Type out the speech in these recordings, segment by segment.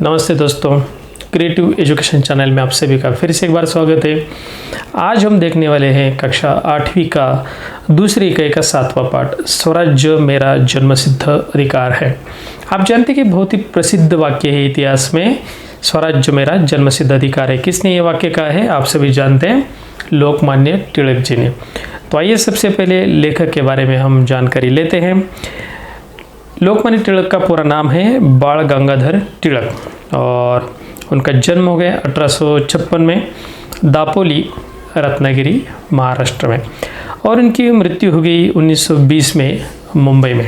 नमस्ते दोस्तों, creative education channel में आप सभी का फिर से एक बार स्वागत है। आज हम देखने वाले हैं कक्षा 8वीं का दूसरी इकाई का 7वां पाठ, स्वराज्य मेरा जन्मसिद्ध अधिकार है। आप जानते हैं कि बहुत ही प्रसिद्ध वाक्य है इतिहास में, स्वराज्य मेरा जन्मसिद्ध अधिकार है। किसने ये वाक्य कहा है? आप सभी जानते हैं, लोकमान्य तिलक जी ने। तो आइए सबसे पहले लेखक के बारे में हम जानकारी लेते हैं। लोकमान्य तिलक का पूरा नाम है बाल गंगाधर तिलक और उनका जन्म हो गया 1856 में दापोली, रत्नागिरी, महाराष्ट्र में, और उनकी मृत्यु हो गई 1920 में मुंबई में।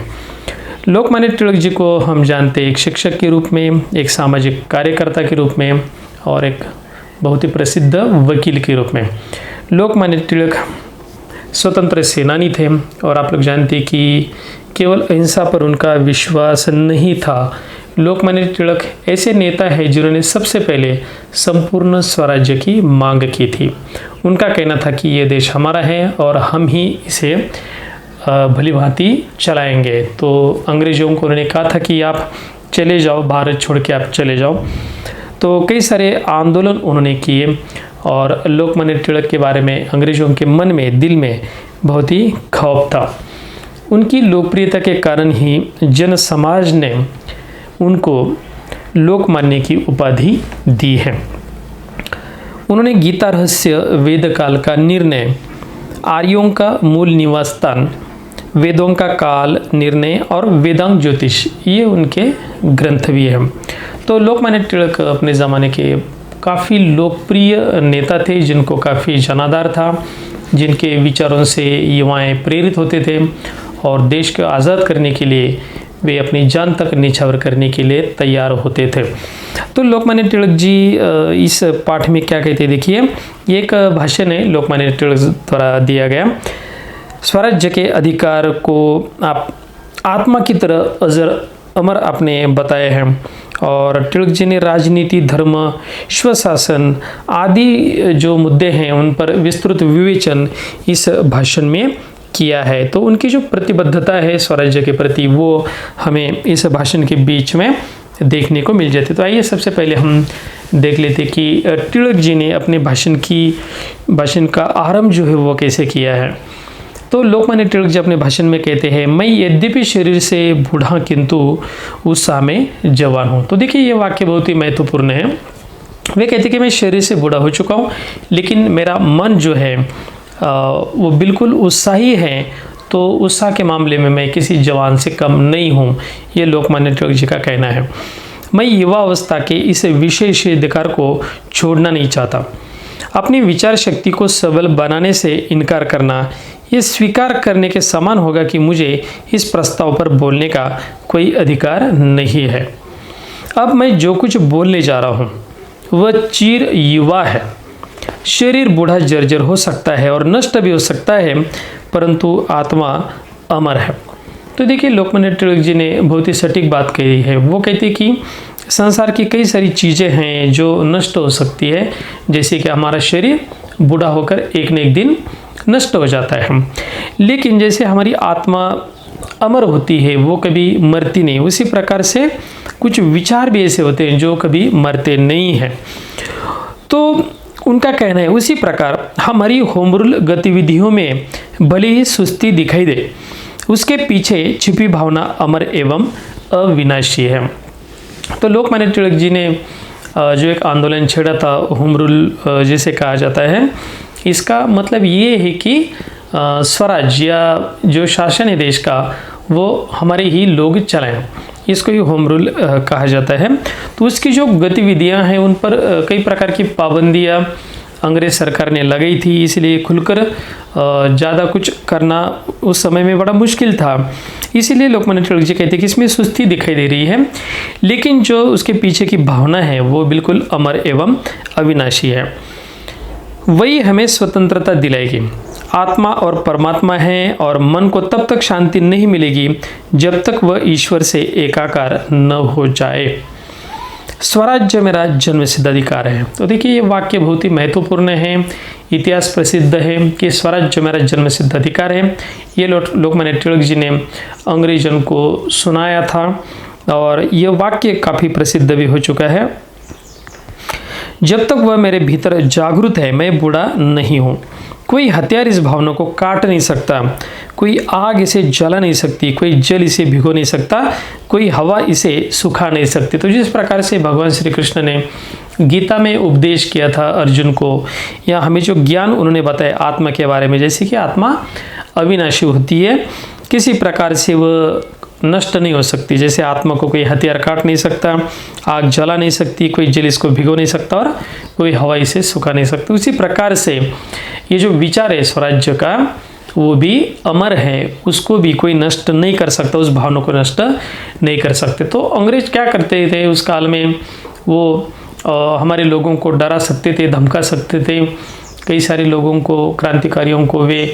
लोकमान्य तिलक जी को हम जानते हैं एक शिक्षक के रूप में, एक सामाजिक कार्यकर्ता के रूप में और एक बहुत ही प्रसिद्ध वकील के रूप में। लोकमान्य तिलक स्वतंत्र सेनानी थे और आप लोग जानते हैं कि केवल अहिंसा पर उनका विश्वास नहीं था। लोकमान्य तिलक ऐसे नेता है जिन्होंने सबसे पहले संपूर्ण स्वराज्य की मांग की थी। उनका कहना था कि ये देश हमारा है और हम ही इसे भली भांति चलाएंगे। तो अंग्रेजों को उन्होंने कहा था कि आप चले जाओ, भारत छोड़ के आप चले जाओ। तो कई सारे आंदोलन उन्होंने किए और लोकमान्य तिलक के बारे में अंग्रेजों के मन में, दिल में बहुत ही खौफ था। उनकी लोकप्रियता के कारण ही जन समाज ने उनको लोकमान्य की उपाधि दी है। उन्होंने गीता रहस्य, वेद काल का निर्णय, आर्यों का मूल निवास स्थान, वेदों का काल निर्णय और वेदांग ज्योतिष, ये उनके ग्रंथ भी हैं। तो लोकमान्य तिलक अपने ज़माने के काफ़ी लोकप्रिय नेता थे, जिनको काफ़ी जनाधार था, जिनके विचारों से युवाएं प्रेरित होते थे और देश को आज़ाद करने के लिए वे अपनी जान तक निछावर करने के लिए तैयार होते थे। तो लोकमान्य तिलक जी इस पाठ में क्या कहते हैं, देखिए, ये एक भाषण है लोकमान्य तिलक द्वारा दिया गया। स्वराज्य के अधिकार को आप आत्मा की तरह अजर अमर आपने बताए हैं और तिलक जी ने राजनीति, धर्म, स्वशासन आदि जो मुद्दे हैं उन पर विस्तृत विवेचन इस भाषण में किया है। तो उनकी जो प्रतिबद्धता है स्वराज्य के प्रति वो हमें इस भाषण के बीच में देखने को मिल जाती है। तो आइए सबसे पहले हम देख लेते कि तिलक जी ने अपने भाषण का आरंभ जो है वो कैसे किया है। तो लोकमान्य तिलक जी अपने भाषण में कहते हैं, मैं यद्यपि शरीर से बूढ़ा किंतु उत्साह में जवान हूँ। तो देखिए ये वाक्य बहुत ही महत्वपूर्ण है। वे कहते हैं कि मैं शरीर से बूढ़ा हो चुका हूँ लेकिन मेरा मन जो है वो बिल्कुल उत्साही है। तो उत्साह के मामले में मैं किसी जवान से कम नहीं हूँ, ये लोकमान्य तिलक जी का कहना है। मैं युवा अवस्था के इस विशेष अधिकार को छोड़ना नहीं चाहता। अपनी विचार शक्ति को सबल बनाने से इनकार करना ये स्वीकार करने के समान होगा कि मुझे इस प्रस्ताव पर बोलने का कोई अधिकार नहीं है। अब मैं जो कुछ बोलने जा रहा हूँ वह चिर युवा है। शरीर बूढ़ा जर्जर हो सकता है और नष्ट भी हो सकता है, परंतु आत्मा अमर है। तो देखिए लोकमान्य तिलक जी ने बहुत ही सटीक बात कही है। वो कहते हैं कि संसार की कई सारी चीज़ें हैं जो नष्ट हो सकती है, जैसे कि हमारा शरीर बूढ़ा होकर एक न एक दिन नष्ट हो जाता है, लेकिन जैसे हमारी आत्मा अमर होती है, वो कभी मरती नहीं। उसी प्रकार से कुछ विचार भी ऐसे होते हैं जो कभी मरते नहीं हैं। तो उनका कहना है उसी प्रकार हमारी होमरूल गतिविधियों में भले ही सुस्ती दिखाई दे, उसके पीछे छिपी भावना अमर एवं अविनाशी है। तो लोकमान्य तिलक जी ने जो एक आंदोलन छेड़ा था, होम रूल जिसे कहा जाता है, इसका मतलब ये है कि स्वराज या जो शासन है देश का वो हमारे ही लोग चलाएं, इसको ही होम रूल कहा जाता है। तो उसकी जो गतिविधियां हैं उन पर कई प्रकार की पाबंदियां अंग्रेज सरकार ने लगाई थी, इसलिए खुलकर ज़्यादा कुछ करना उस समय में बड़ा मुश्किल था। इसीलिए लोकमान्य तिलक जी कहते हैं कि इसमें सुस्ती दिखाई दे रही है, लेकिन जो उसके पीछे की भावना है वो बिल्कुल अमर एवं अविनाशी है। वही हमें स्वतंत्रता दिलाएगी। आत्मा और परमात्मा है और मन को तब तक शांति नहीं मिलेगी जब तक वह ईश्वर से एकाकार न हो जाए। स्वराज्य मेरा जन्मसिद्ध अधिकार है। तो देखिए ये वाक्य बहुत ही महत्वपूर्ण है, इतिहास प्रसिद्ध है कि स्वराज्य मेरा जन्मसिद्ध अधिकार है। ये लोकमान्य तिलक जी ने अंग्रेजों को सुनाया था और यह वाक्य काफ़ी प्रसिद्ध भी हो चुका है। जब तक वह मेरे भीतर जागृत है मैं बूढ़ा नहीं हूँ। कोई हथियार इस भावना को काट नहीं सकता, कोई आग इसे जला नहीं सकती, कोई जल इसे भिगो नहीं सकता, कोई हवा इसे सुखा नहीं सकती। तो जिस प्रकार से भगवान श्री कृष्ण ने गीता में उपदेश किया था अर्जुन को, या हमें जो ज्ञान उन्होंने बताया आत्मा के बारे में, जैसे कि आत्मा अविनाशी होती है, किसी प्रकार से वह नष्ट नहीं हो सकती। जैसे आत्मा को कोई हथियार काट नहीं सकता, आग जला नहीं सकती, कोई जल इसको भिगो नहीं सकता और कोई हवा इसे सुखा नहीं सकती। उसी प्रकार से ये जो विचार है स्वराज्य का वो भी अमर है, उसको भी कोई नष्ट नहीं कर सकता, उस भावना को नष्ट नहीं कर सकते। तो अंग्रेज क्या करते थे उस काल में, वो हमारे लोगों को डरा सकते थे, धमका सकते थे। कई सारे लोगों को, क्रांतिकारियों को वे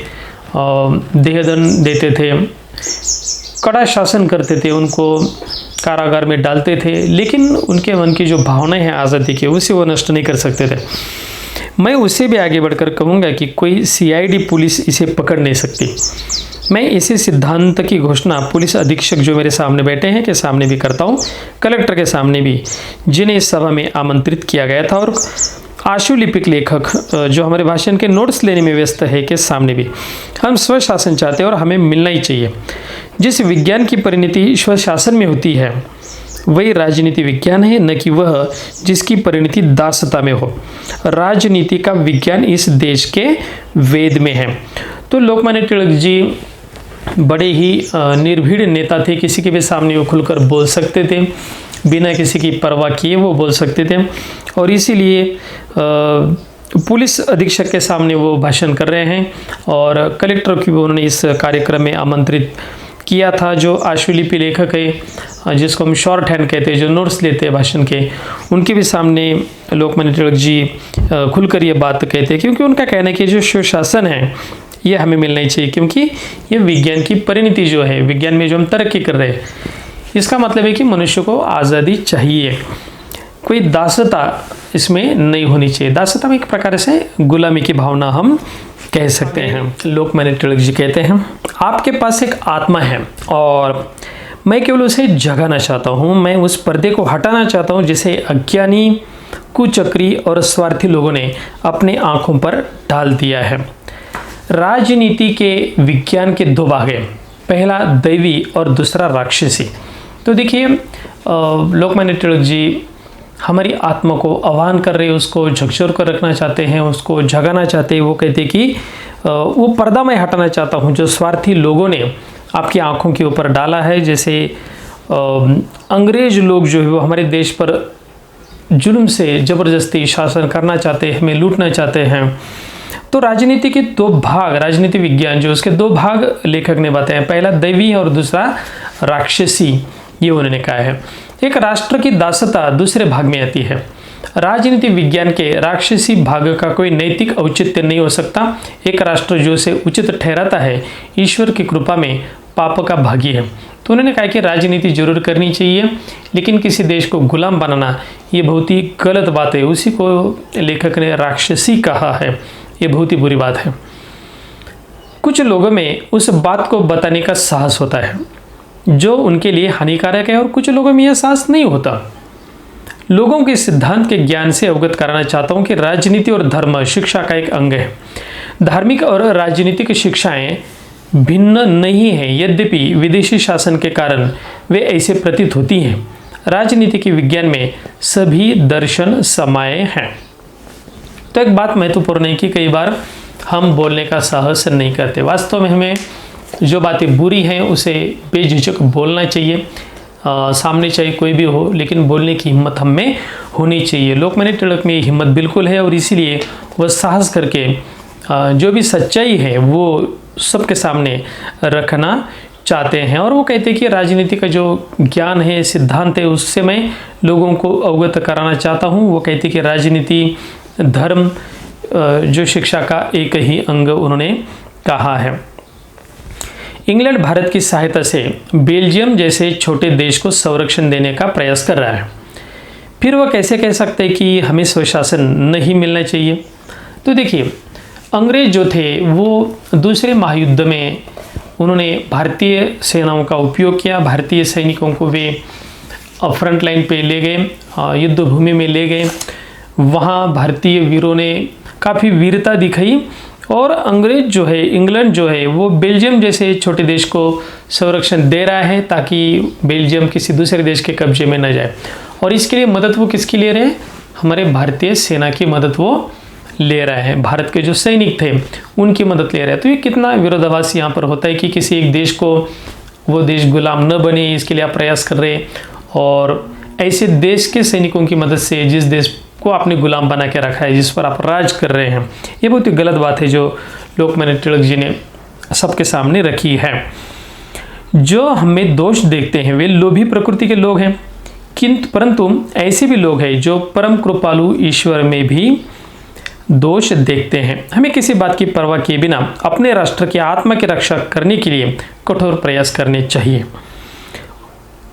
देहदंड देते थे, कड़ा शासन करते थे, उनको कारागार में डालते थे, लेकिन उनके मन की जो भावनाएं हैं आज़ादी की उसे वो नष्ट नहीं कर सकते थे। मैं उससे भी आगे बढ़कर कहूँगा कि कोई सीआईडी पुलिस इसे पकड़ नहीं सकती। मैं इसी सिद्धांत की घोषणा पुलिस अधीक्षक जो मेरे सामने बैठे हैं के सामने भी करता हूँ, कलेक्टर के सामने भी, जिन्हें इस सभा में आमंत्रित किया गया था, और आशुलिपिक लेखक जो हमारे भाषण के नोट्स लेने में व्यस्त है के सामने भी। हम स्वशासन चाहते हैं और हमें मिलना ही चाहिए। जिस विज्ञान की परिणति स्वशासन में होती है वही राजनीति विज्ञान है, न कि वह जिसकी परिणति दासता में हो। राजनीति का विज्ञान इस देश के वेद में है। तो लोकमान्य तिलक जी बड़े ही निर्भीड़ नेता थे, किसी के भी सामने वो खुलकर बोल सकते थे, बिना किसी की परवाह किए वो बोल सकते थे। और इसीलिए पुलिस अधीक्षक के सामने वो भाषण कर रहे हैं, और कलेक्टर की भी उन्होंने इस कार्यक्रम में आमंत्रित किया था। जो आशुलिपि लेखक है, जिसको हम शॉर्ट हैंड कहते हैं, जो नोट्स लेते हैं भाषण के, उनके भी सामने लोकमान्य तिलक जी खुलकर ये बात कहते हैं, क्योंकि उनका कहना है कि जो सुशासन है ये हमें मिलना ही चाहिए, क्योंकि ये विज्ञान की परिणति जो है, विज्ञान में जो हम तरक्की कर रहे हैं, इसका मतलब है कि मनुष्य को आज़ादी चाहिए, कोई दासता इसमें नहीं होनी चाहिए। दासता में एक प्रकार से गुलामी की भावना हम कह सकते हैं। लोकमान्य तिलक जी कहते हैं, आपके पास एक आत्मा है और मैं केवल उसे जगाना चाहता हूँ। मैं उस पर्दे को हटाना चाहता हूँ जिसे अज्ञानी, कुचक्री और स्वार्थी लोगों ने अपने आंखों पर डाल दिया है। राजनीति के विज्ञान के दो भाग हैं, पहला दैवी और दूसरा राक्षसी। तो देखिए लोकमान्य तिलक जी हमारी आत्मा को आह्वान कर रहे हैं, उसको झकझोर कर रखना चाहते हैं, उसको जगाना चाहते हैं। वो कहते हैं कि वो पर्दा मैं हटाना चाहता हूँ जो स्वार्थी लोगों ने आपकी आंखों के ऊपर डाला है। जैसे अंग्रेज लोग जो है वो हमारे देश पर जुल्म से ज़बरदस्ती शासन करना चाहते हैं, हमें लूटना चाहते हैं। तो राजनीति के दो भाग, राजनीति विज्ञान जो उसके दो भाग लेखक ने बताए, पहला दैवी और दूसरा राक्षसी, ये उन्होंने कहा है। एक राष्ट्र की दासता दूसरे भाग में आती है। राजनीति विज्ञान के राक्षसी भाग का कोई नैतिक औचित्य नहीं हो सकता। एक राष्ट्र जो उसे उचित ठहराता है ईश्वर की कृपा में पाप का भागी है। तो उन्होंने कहा कि राजनीति जरूर करनी चाहिए, लेकिन किसी देश को गुलाम बनाना ये बहुत ही गलत बात है। उसी को लेखक ने राक्षसी कहा है, ये बहुत ही बुरी बात है। कुछ लोगों में उस बात को बताने का साहस होता है जो उनके लिए हानिकारक है, और कुछ लोगों में यह साहस नहीं होता। लोगों के सिद्धांत के ज्ञान से अवगत कराना चाहता हूं कि राजनीति और धर्म शिक्षा का एक अंग है। धार्मिक और राजनीतिक शिक्षाएं भिन्न नहीं हैं, यद्यपि विदेशी शासन के कारण वे ऐसे प्रतीत होती हैं। राजनीति के विज्ञान में सभी दर्शन समाये हैं। तो एक बात महत्वपूर्ण है कि कई बार हम बोलने का साहस नहीं करते। वास्तव में हमें जो बातें बुरी हैं उसे बेझिझक बोलना चाहिए, सामने चाहे कोई भी हो, लेकिन बोलने की हिम्मत हम में होनी चाहिए। लोकमान्य तिलक में हिम्मत बिल्कुल है, और इसीलिए वह साहस करके जो भी सच्चाई है वो सबके सामने रखना चाहते हैं। और वो कहते हैं कि राजनीति का जो ज्ञान है, सिद्धांत है, उससे मैं लोगों को अवगत कराना चाहता हूँ। वो कहते हैं कि राजनीति धर्म जो शिक्षा का एक ही अंग उन्होंने कहा है। इंग्लैंड भारत की सहायता से बेल्जियम जैसे छोटे देश को संरक्षण देने का प्रयास कर रहा है। फिर वह कैसे कह सकते हैं कि हमें स्वशासन नहीं मिलना चाहिए? तो देखिए, अंग्रेज जो थे वो दूसरे महायुद्ध में उन्होंने भारतीय सेनाओं का उपयोग किया। भारतीय सैनिकों को वे फ्रंट लाइन पे ले गए, युद्ध भूमि में ले गए। वहाँ भारतीय वीरों ने काफ़ी वीरता दिखाई और अंग्रेज जो है, इंग्लैंड जो है, वो बेल्जियम जैसे छोटे देश को संरक्षण दे रहा है ताकि बेल्जियम किसी दूसरे देश के कब्जे में न जाए। और इसके लिए मदद वो किसकी ले रहे हैं? हमारे भारतीय सेना की मदद वो ले रहे हैं, भारत के जो सैनिक थे उनकी मदद ले रहे हैं। तो ये कितना विरोधाभास यहाँ पर होता है कि किसी एक देश को वो देश गुलाम न बने, इसके लिए आप प्रयास कर रहे हैं, और ऐसे देश के सैनिकों की मदद से जिस देश को आपने गुलाम बना के रखा है, जिस पर आप राज कर रहे हैं, ये बहुत ही गलत बात है जो लोकमान्य तिलक जी ने सबके सामने रखी है। जो हमें दोष देखते हैं वे लोभी प्रकृति के लोग हैं, किंतु परंतु ऐसे भी लोग हैं जो परम कृपालु ईश्वर में भी दोष देखते हैं। हमें किसी बात की परवाह किए बिना अपने राष्ट्र की आत्मा की रक्षा करने के लिए कठोर प्रयास करने चाहिए।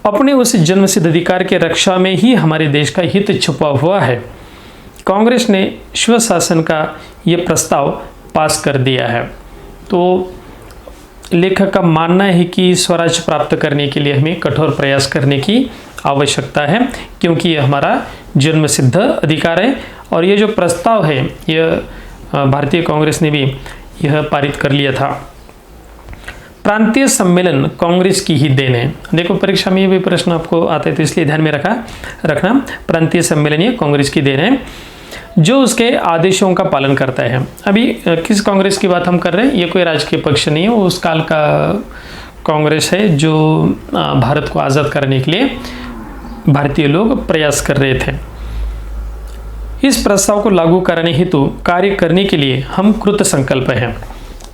अपने उस जन्मसिद्ध अधिकार की रक्षा में ही हमारे देश का हित छुपा हुआ है। कांग्रेस ने स्वशासन का ये प्रस्ताव पास कर दिया है। तो लेखक का मानना है कि स्वराज प्राप्त करने के लिए हमें कठोर प्रयास करने की आवश्यकता है, क्योंकि यह हमारा जन्मसिद्ध अधिकार है। और ये जो प्रस्ताव है यह भारतीय कांग्रेस ने भी यह पारित कर लिया था। प्रांतीय सम्मेलन कांग्रेस की ही देन है। देखो परीक्षा में ये भी प्रश्न आपको आता है, तो इसलिए ध्यान में रखना प्रांतीय सम्मेलन ये कांग्रेस की देन है जो उसके आदेशों का पालन करता है। अभी किस कांग्रेस की बात हम कर रहे हैं? ये कोई राजकीय पक्ष नहीं है, वो उस काल का कांग्रेस है जो भारत को आज़ाद करने के लिए भारतीय लोग प्रयास कर रहे थे। इस प्रस्ताव को लागू कराने हेतु कार्य करने के लिए हम कृत संकल्प हैं।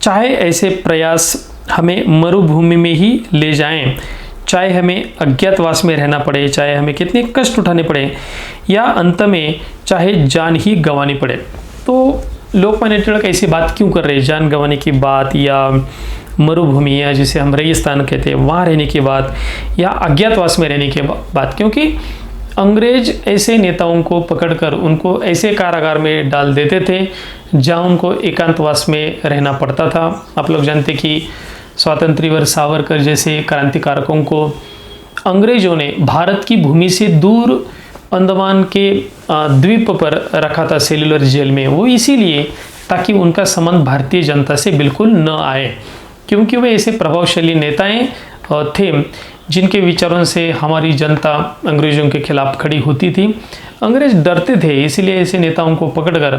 चाहे ऐसे प्रयास हमें मरुभूमि में ही ले जाएं, चाहे हमें अज्ञातवास में रहना पड़े, चाहे हमें कितने कष्ट उठाने पड़े, या अंत में चाहे जान ही गंवानी पड़े। तो लोकमान्य तिलक ऐसी बात क्यों कर रहे हैं? जान गंवाने की बात, या मरुभूमि, या जिसे हम रेगिस्तान कहते हैं वहाँ रहने की बात, या अज्ञातवास में रहने की बात, क्योंकि अंग्रेज ऐसे नेताओं को पकड़कर उनको ऐसे कारागार में डाल देते थे जहाँ उनको एकांतवास में रहना पड़ता था। आप लोग जानते कि स्वातंत्र्य वीर सावरकर जैसे क्रांतिकारकों को अंग्रेजों ने भारत की भूमि से दूर अंडमान के द्वीप पर रखा था, सेल्युलर जेल में। वो इसीलिए ताकि उनका संबंध भारतीय जनता से बिल्कुल न आए, क्योंकि वे ऐसे प्रभावशाली नेताएं थे जिनके विचारों से हमारी जनता अंग्रेजों के खिलाफ खड़ी होती थी। अंग्रेज डरते थे, इसीलिए ऐसे नेताओं को पकड़कर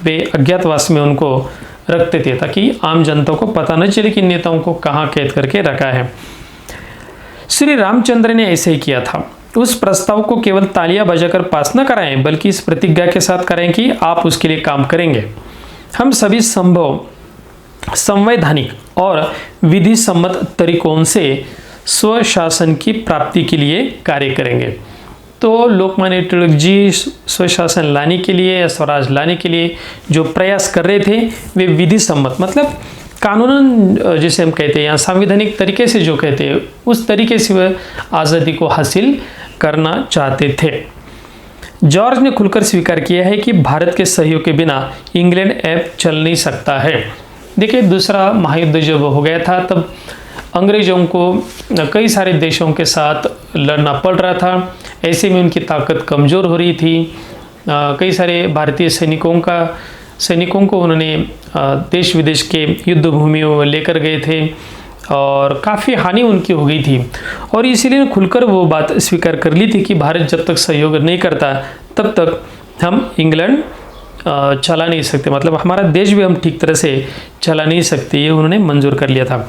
वे अज्ञातवास में उनको रखते थे ताकि आम जनता को पता न चले कि नेताओं को कहाँ कैद करके रखा है। श्री रामचंद्र ने ऐसे ही किया था। उस प्रस्ताव को केवल तालियां बजाकर पास न कराएं, बल्कि इस प्रतिज्ञा के साथ करें कि आप उसके लिए काम करेंगे। हम सभी संभव संवैधानिक और विधि सम्मत तरीकों से स्वशासन की प्राप्ति के लिए कार्य करेंगे। तो लोकमान्य तिलक जी स्वशासन लाने के लिए या स्वराज लाने के लिए जो प्रयास कर रहे थे वे विधि सम्मत, मतलब कानूनन जिसे हम कहते हैं या संवैधानिक तरीके से जो कहते हैं उस तरीके से वह आज़ादी को हासिल करना चाहते थे। जॉर्ज ने खुलकर स्वीकार किया है कि भारत के सहयोग के बिना इंग्लैंड अब चल नहीं सकता है। देखिए दूसरा महायुद्ध जब हो गया था तब अंग्रेजों को कई सारे देशों के साथ लड़ना पड़ रहा था। ऐसे में उनकी ताकत कमज़ोर हो रही थी। कई सारे भारतीय सैनिकों को उन्होंने देश विदेश के युद्ध भूमियों में लेकर गए थे और काफ़ी हानि उनकी हो गई थी। और इसीलिए खुलकर वो बात स्वीकार कर ली थी कि भारत जब तक सहयोग नहीं करता तब तक हम इंग्लैंड चला नहीं सकते, मतलब हमारा देश भी हम ठीक तरह से चला नहीं सकते, ये उन्होंने मंजूर कर लिया था।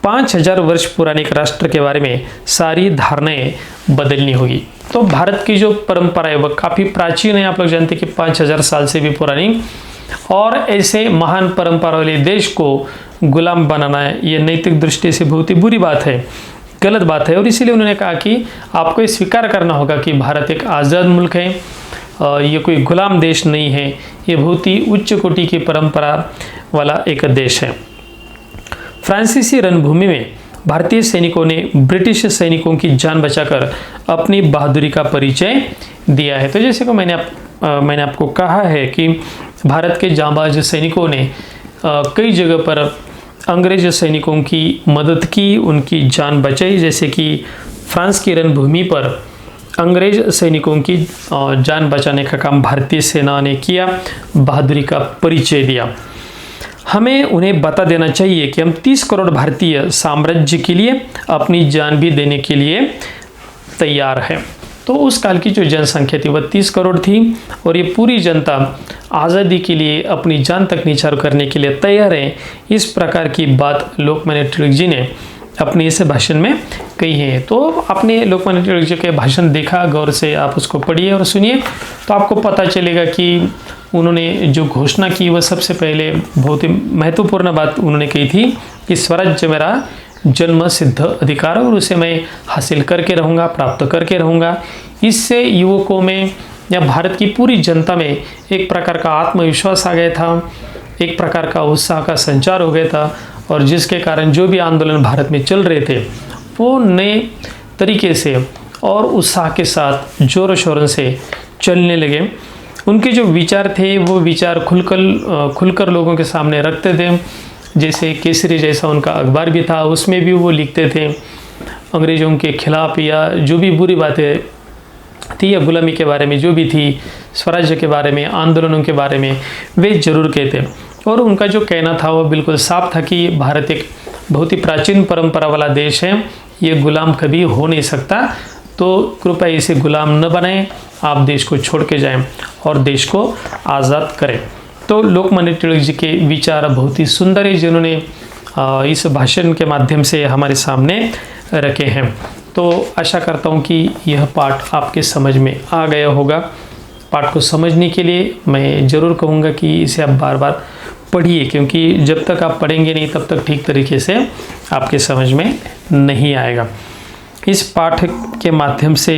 5000 वर्ष पुराने एक राष्ट्र के बारे में सारी धारणाएं बदलनी होगी। तो भारत की जो परंपरा है वह काफ़ी प्राचीन है, आप लोग जानते हैं कि 5000 साल से भी पुरानी, और ऐसे महान परंपरा वाले देश को गुलाम बनाना है ये नैतिक दृष्टि से बहुत ही बुरी बात है, गलत बात है। और इसीलिए उन्होंने कहा कि आपको ये स्वीकार करना होगा कि भारत एक आज़ाद मुल्क है, ये कोई गुलाम देश नहीं है, ये बहुत ही उच्च कोटि की परंपरा वाला एक देश है। फ्रांसीसी रणभूमि में भारतीय सैनिकों ने ब्रिटिश सैनिकों की जान बचाकर अपनी बहादुरी का परिचय दिया है। तो जैसे को मैंने आपको कहा है कि भारत के जांबाज सैनिकों ने कई जगह पर अंग्रेज सैनिकों की मदद की, उनकी जान बचाई। जैसे कि फ्रांस की रणभूमि पर अंग्रेज सैनिकों की जान बचाने का काम भारतीय सेना ने किया, बहादुरी का परिचय दिया। हमें उन्हें बता देना चाहिए कि हम 30 करोड़ भारतीय साम्राज्य के लिए अपनी जान भी देने के लिए तैयार हैं। तो उस काल की जो जनसंख्या थी वह 30 करोड़ थी और ये पूरी जनता आज़ादी के लिए अपनी जान तक न्यौछावर करने के लिए तैयार है। इस प्रकार की बात लोकमान्य तिलक जी ने अपने इस भाषण में कही है। तो आपने लोकमान्य तिलक जी के भाषण देखा, गौर से आप उसको पढ़िए और सुनिए, तो आपको पता चलेगा कि उन्होंने जो घोषणा की वह सबसे पहले बहुत ही महत्वपूर्ण बात उन्होंने कही थी कि स्वराज्य मेरा जन्म सिद्ध अधिकार और उसे मैं हासिल करके रहूँगा, प्राप्त करके रहूँगा। इससे युवकों में या भारत की पूरी जनता में एक प्रकार का आत्मविश्वास आ गया था, एक प्रकार का उत्साह का संचार हो गया था और जिसके कारण जो भी आंदोलन भारत में चल रहे थे वो नए तरीके से और उत्साह के साथ जोरों शोरों से चलने लगे। उनके जो विचार थे वो विचार खुलकर लोगों के सामने रखते थे। जैसे केसरी जैसा उनका अखबार भी था, उसमें भी वो लिखते थे अंग्रेज़ों के खिलाफ या जो भी बुरी बातें थी या गुलामी के बारे में जो भी थी, स्वराज्य के बारे में, आंदोलनों के बारे में वे जरूर कहते। और उनका जो कहना था वो बिल्कुल साफ था कि भारत एक बहुत ही प्राचीन परंपरा वाला देश है, ये गुलाम कभी हो नहीं सकता, तो कृपया इसे गुलाम न बनाएं, आप देश को छोड़ के जाएं और देश को आज़ाद करें। तो लोकमान्य तिलक जी के विचार बहुत ही सुंदर है जिन्होंने इस भाषण के माध्यम से हमारे सामने रखे हैं। तो आशा करता हूँ कि यह पाठ आपके समझ में आ गया होगा। पाठ को समझने के लिए मैं ज़रूर कहूँगा कि इसे आप बार बार पढ़िए, क्योंकि जब तक आप पढ़ेंगे नहीं तब तक ठीक तरीके से आपके समझ में नहीं आएगा। इस पाठ के माध्यम से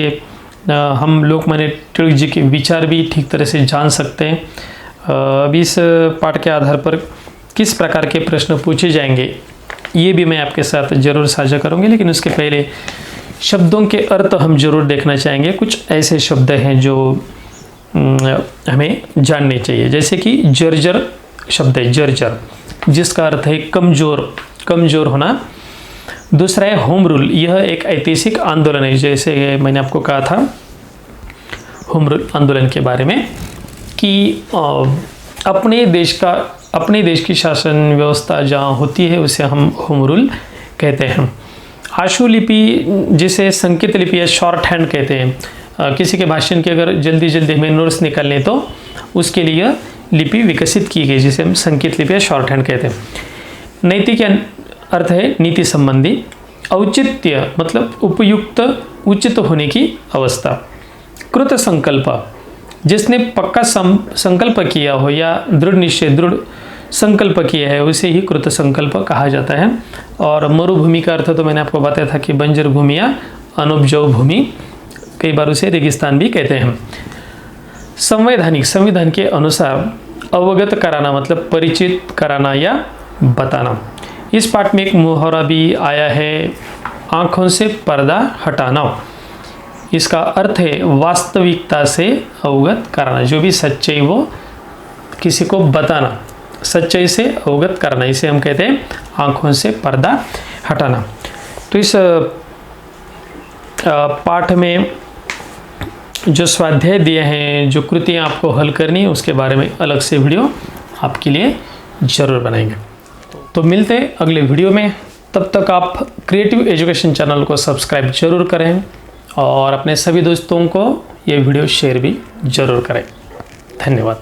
हम लोकमान्य तिलक जी के विचार भी ठीक तरह से जान सकते हैं। अब इस पाठ के आधार पर किस प्रकार के प्रश्न पूछे जाएंगे ये भी मैं आपके साथ ज़रूर साझा करूँगी, लेकिन उसके पहले शब्दों के अर्थ हम ज़रूर देखना चाहेंगे। कुछ ऐसे शब्द हैं जो हमें जानने चाहिए, जैसे कि जर्जर शब्द है, जर्जर जिसका अर्थ है कमज़ोर होना। दूसरा है होम रूल, यह एक ऐतिहासिक आंदोलन है, जैसे मैंने आपको कहा था होम रूल आंदोलन के बारे में कि अपने देश की शासन व्यवस्था जहाँ होती है उसे हम होम रूल कहते हैं। आशुलिपि जिसे संकेत लिपि या शॉर्ट हैंड कहते हैं, किसी के भाषण के अगर जल्दी हमें नोट्स निकालने तो उसके लिए लिपि विकसित की गई जिसे हम संकेत लिपि या शॉर्ट हैंड कहते हैं। नैतिक अर्थ है नीति संबंधी। औचित्य मतलब उपयुक्त, उचित होने की अवस्था। कृत संकल्प जिसने पक्का संकल्प किया हो या दृढ़ संकल्प किया है उसे ही कृत संकल्प कहा जाता है। और मरुभूमि का अर्थ तो मैंने आपको बताया था कि बंजर भूमि या अनुपजाऊ भूमि, कई बार उसे रेगिस्तान भी कहते हैं। संवैधानिक संविधान के अनुसार अवगत कराना मतलब परिचित कराना या बताना। इस पाठ में एक मुहावरा भी आया है, आँखों से पर्दा हटाना। इसका अर्थ है वास्तविकता से अवगत कराना, जो भी सच्चाई वो किसी को बताना, सच्चाई से अवगत कराना, इसे हम कहते हैं आँखों से पर्दा हटाना। तो इस पाठ में जो स्वाध्याय दिए हैं, जो कृतियाँ आपको हल करनी है, उसके बारे में अलग से वीडियो आपके लिए ज़रूर बनाएंगे। तो मिलते हैं अगले वीडियो में, तब तक आप क्रिएटिव एजुकेशन चैनल को सब्सक्राइब जरूर करें और अपने सभी दोस्तों को ये वीडियो शेयर भी जरूर करें। धन्यवाद।